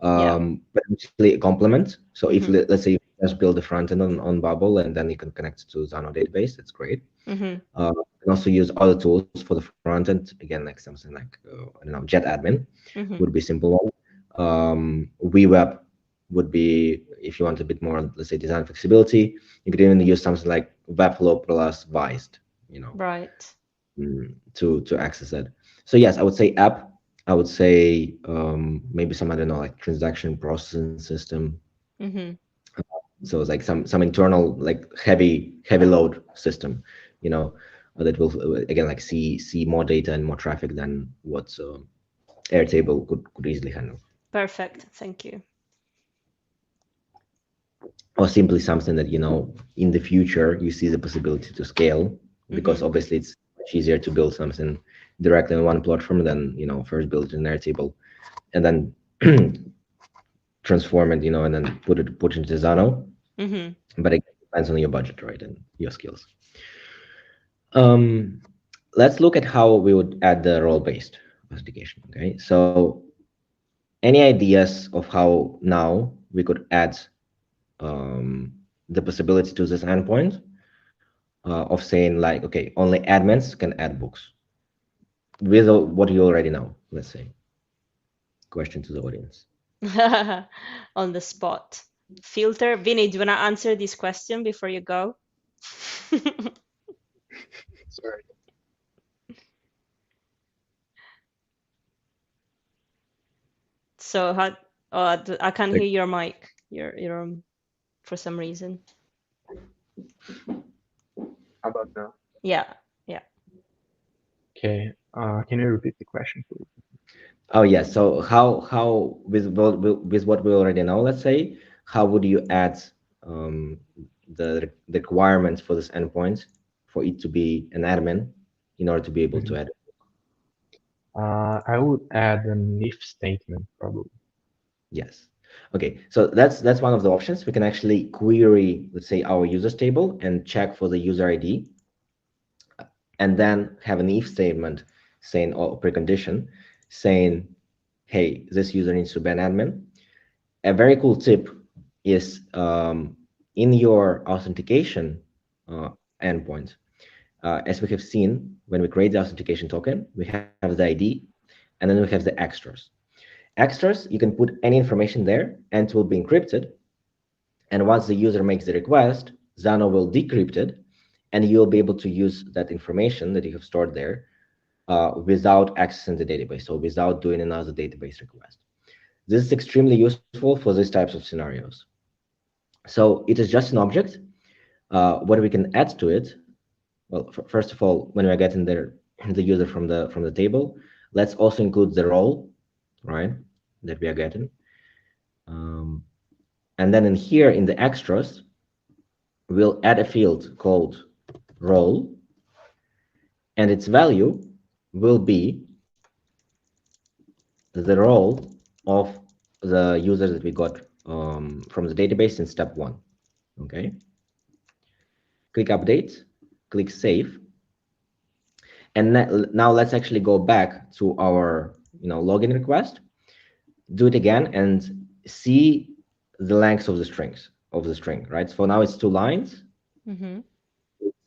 C: but actually a complement. So if let's say you just build a front end on Bubble and then you can connect to Xano database, that's great. You can also use other tools for the front end. Again, like something like I don't know, Jet Admin would be a simple one. WeWeb would be, if you want a bit more, let's say, design flexibility. You could even use something like Webflow plus Weist,
A: right,
C: to access it. So yes, I would say app. I would say maybe some, I don't know, like transaction processing system. So it's like some internal like heavy load system, that will again like see more data and more traffic than what Airtable could easily handle.
A: Perfect, thank you.
C: Or simply something that in the future you see the possibility to scale, because obviously it's much easier to build something directly on one platform than first build it in Airtable and then transform it, and then put it into Xano. But it depends on your budget, right, and your skills. Let's look at how we would add the role-based authentication. Okay, so any ideas of how now we could add the possibility to this endpoint of saying like, okay, only admins can add books with what you already know, let's say. Question to the audience.
A: On the spot. Filter. Vinny, do you want to answer this question before you go?
D: Sorry.
A: So how? I can't hear your mic. You're for some reason.
D: How about now?
A: Yeah.
D: Okay. Can you repeat the question, please?
C: Oh yeah. So how with what we already know, let's say, how would you add the requirements for this endpoint for it to be an admin in order to be able to add it?
D: I would add an if statement probably.
C: Yes. Okay. So that's one of the options. We can actually query, let's say, our users table and check for the user ID, and then have an if statement saying, or precondition saying, hey, this user needs to be an admin. A very cool tip is in your authentication endpoint, as we have seen, when we create the authentication token, we have the ID, and then we have the extras. Extras, you can put any information there, and it will be encrypted. And once the user makes the request, Xano will decrypt it, and you'll be able to use that information that you have stored there without accessing the database, so without doing another database request. This is extremely useful for these types of scenarios. So it is just an object. What we can add to it, well, first of all, when we're getting the user from the table, let's also include the role, right, that we are getting. And then in here, in the extras, we'll add a field called role, and its value will be the role of the user that we got from the database in step 1. Okay. Click update, click save, and now let's actually go back to our login request, do it again, and see the length of the strings. of the string, right? So now it's 2 lines.
A: Mm-hmm.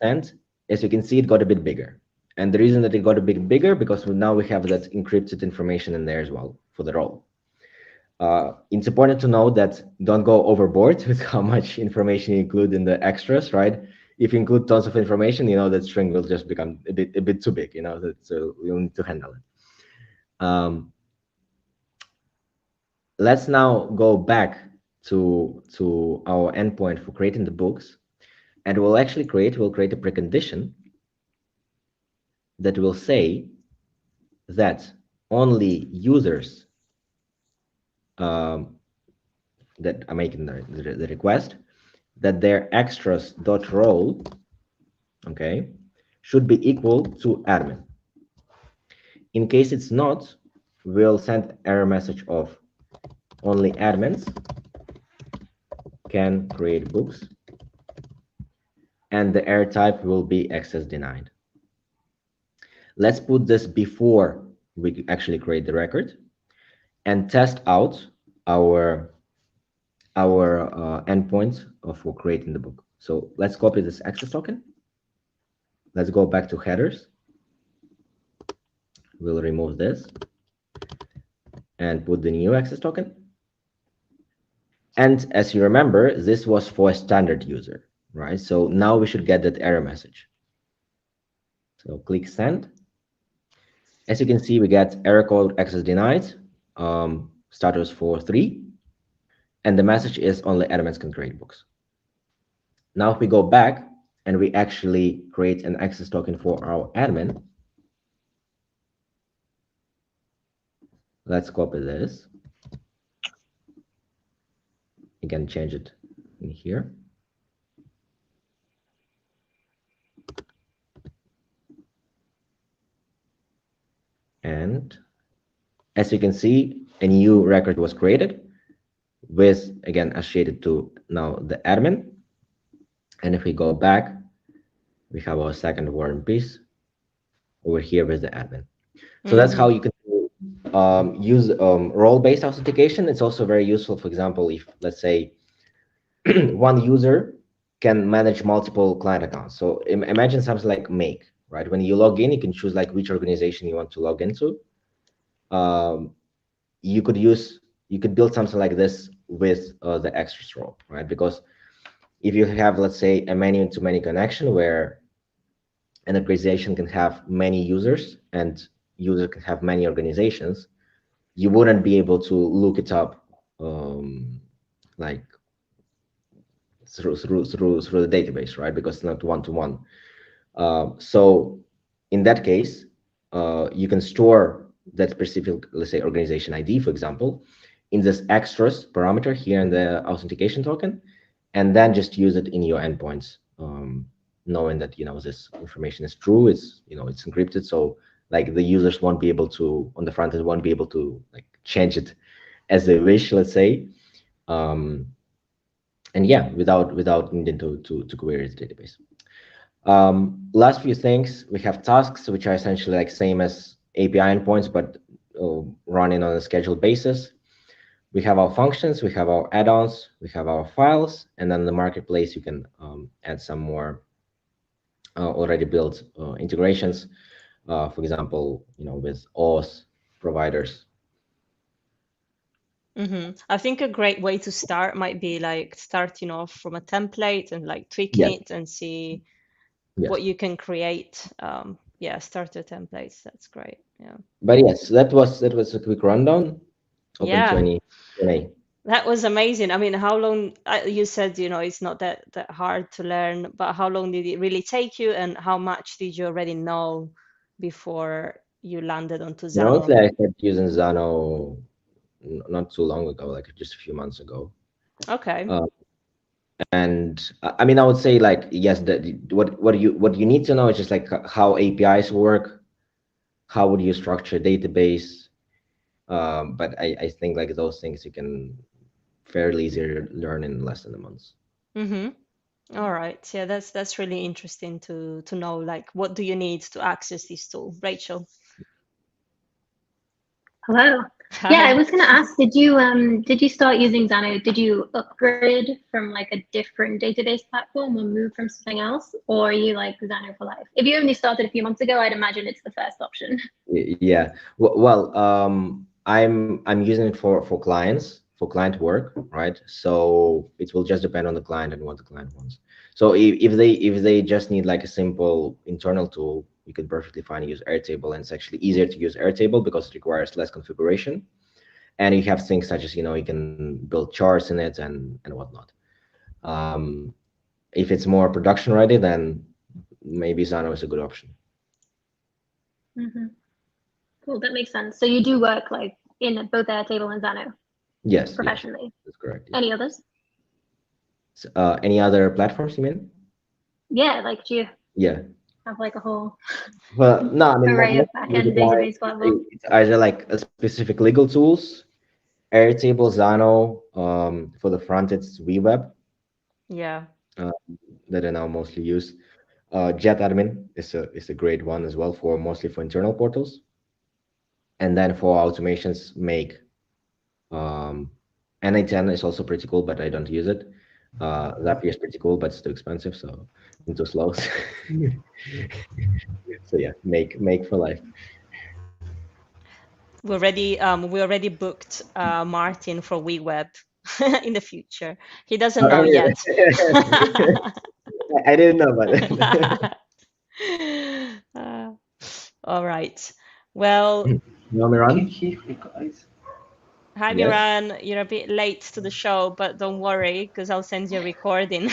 C: And as you can see, it got a bit bigger. And the reason that it got a bit bigger, because now we have that encrypted information in there as well for the role. It's important to know that don't go overboard with how much information you include in the extras, right? If you include tons of information, you know, that string will just become a bit too big, you know, so you'll need to handle it. Let's now go back to our endpoint for creating the books, and we'll create a precondition that will say that only users that are making the request, that their extras.role, okay, should be equal to admin. In case it's not, we'll send error message of only admins can create books, and the error type will be access denied. Let's put this before we actually create the record and test out our endpoint for creating the book. So let's copy this access token. Let's go back to headers. We'll remove this and put the new access token. And as you remember, this was for a standard user, right? So now we should get that error message. So click send. As you can see, we get error code access denied, status for 3, and the message is only admins can create books. Now if we go back and we actually create an access token for our admin, let's copy this. Again, change it in here. And as you can see, a new record was created with, again, associated to now the admin. And if we go back, we have our second War and Peace over here with the admin. So that's how you can use role-based authentication. It's also very useful, for example, if, let's say, one user can manage multiple client accounts. So imagine something like Make, right? When you log in, you can choose like which organization you want to log into. You could build something like this with the extras role, right? Because if you have, let's say, a many-to-many connection where an organization can have many users and user can have many organizations, you wouldn't be able to look it up like through the database, right? Because it's not one-to-one. So in that case, you can store that specific, let's say, organization ID, for example, in this extras parameter here in the authentication token, and then just use it in your endpoints, knowing that, you know, this information is true, it's, you know, it's encrypted, so like the users won't be able to, on the front end, won't be able to like change it as they wish, let's say. And yeah, without needing to query the database. Last few things, we have tasks, which are essentially like same as API endpoints, but running on a scheduled basis. We have our functions, we have our add-ons, we have our files, and then the marketplace, you can add some more already built integrations. For example, you know, with auth providers.
A: I think a great way to start might be like starting off from a template and like tweaking it and see what you can create. Yeah, starter templates. That's great. Yeah.
C: But yes, that was a quick rundown. Open to any Q&A.
A: That was amazing. I mean, how long, you said, you know, it's not that hard to learn, but how long did it really take you, and how much did you already know before you landed onto Xano?
C: Honestly, I started using Xano not too long ago, like just a few months ago.
A: Okay.
C: And I mean, I would say like, yes, what you need to know is just like how APIs work, how would you structure a database. But I think like those things you can fairly easily learn in less than a month.
A: All right. Yeah, that's really interesting to know, like, what do you need to access this tool? Rachel.
E: Hello. Yeah, I was going to ask, did you start using Xano? Did you upgrade from like a different database platform or move from something else, or are you like Xano for life? If you only started a few months ago, I'd imagine it's the first option.
C: Yeah. Well, I'm using it for clients, for client work, right? So it will just depend on the client and what the client wants. So if they just need like a simple internal tool, you can perfectly fine use Airtable, and it's actually easier to use Airtable because it requires less configuration, and you have things such as, you know, you can build charts in it and whatnot. If it's more production ready, then maybe Xano is a good option.
E: Mm-hmm. Cool, that makes sense. So you do work like in both Airtable and Xano?
C: Yes,
E: professionally.
C: yes, that's correct. Yeah.
E: Any others?
C: So, any other platforms you mean?
E: Yeah, like do you
C: Yeah.
E: have like a whole
C: Well, no, I mean,
E: array of backend database platforms?
C: it's either like a specific legal tools, Airtable, Xano. For the front, it's WeWeb.
A: Yeah.
C: That are now mostly used. JetAdmin is a great one as well, for mostly for internal portals. And then for automations, Make. NA10 is also pretty cool, but I don't use it. Zapier is pretty cool, but it's too expensive, so I'm too slow. So yeah, Make for life.
A: We already booked Martin for WeWeb in the future. He doesn't know yet.
C: I didn't know about it.
A: All right. Well,
C: You know Miran?
A: hi,
C: Yes.
A: Miran. You're a bit late to the show, but don't worry, because I'll send you a recording.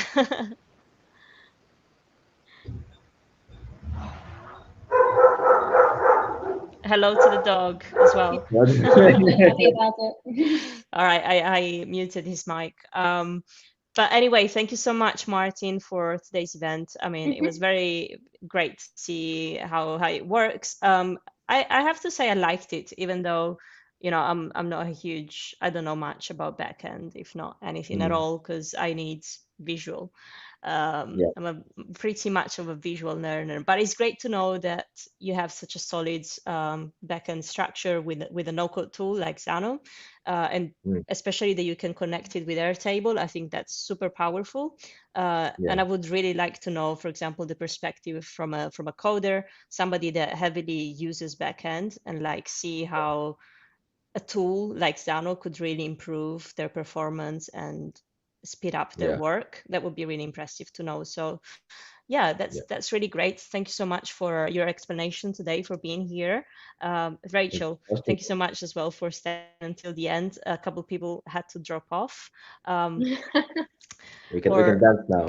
A: Hello to the dog as well.
E: Happy about it.
A: All right, I muted his mic. But anyway, thank you so much, Martin, for today's event. I mean, it was very great to see how it works. I have to say I liked it, even though, you know, I'm not a huge, I don't know much about backend, if not anything at all, because I need visual.
C: Yeah.
A: I'm pretty much of a visual learner, but it's great to know that you have such a solid backend structure with a no-code tool like Xano, and especially that you can connect it with Airtable. I think that's super powerful. And I would really like to know, for example, the perspective from a coder, somebody that heavily uses backend, and like see how a tool like Xano could really improve their performance and speed up their work. That would be really impressive to know. So yeah, that's really great. Thank you so much for your explanation today, for being here. Rachel, thank you so much as well for staying until the end. A couple of people had to drop off.
C: We can dance now.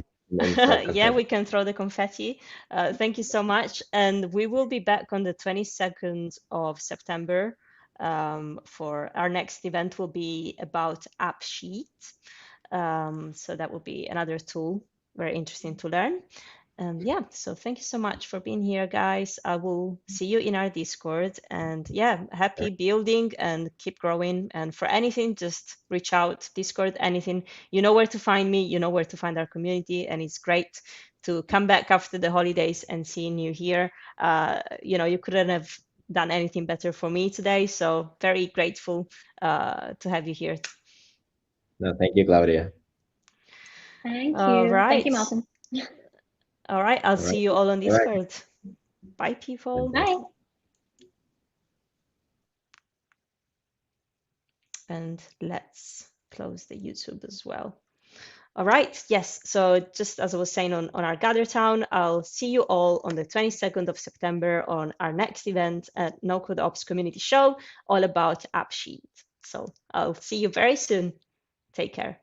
A: Yeah, we can throw the confetti. Thank you so much. And we will be back on the 22nd of September. For our next event will be about AppSheet. So that will be another tool, very interesting to learn. Yeah, so thank you so much for being here, guys. I will see you in our Discord, and yeah, happy building and keep growing. And for anything, just reach out, Discord, anything. You know where to find me, you know where to find our community, and it's great to come back after the holidays and seeing you here. You know, you couldn't have done anything better for me today, so very grateful to have you here.
C: No, thank you, Claudia.
E: Thank
A: All
E: you.
A: right.
E: Thank you, Martin.
A: All right, I'll see you all on Discord. Bye, people.
E: Bye.
A: And let's close the YouTube as well. All right, yes, so just as I was saying on our Gather Town, I'll see you all on the 22nd of September on our next event at No Code Ops Community Show, all about AppSheet. So I'll see you very soon. Take care.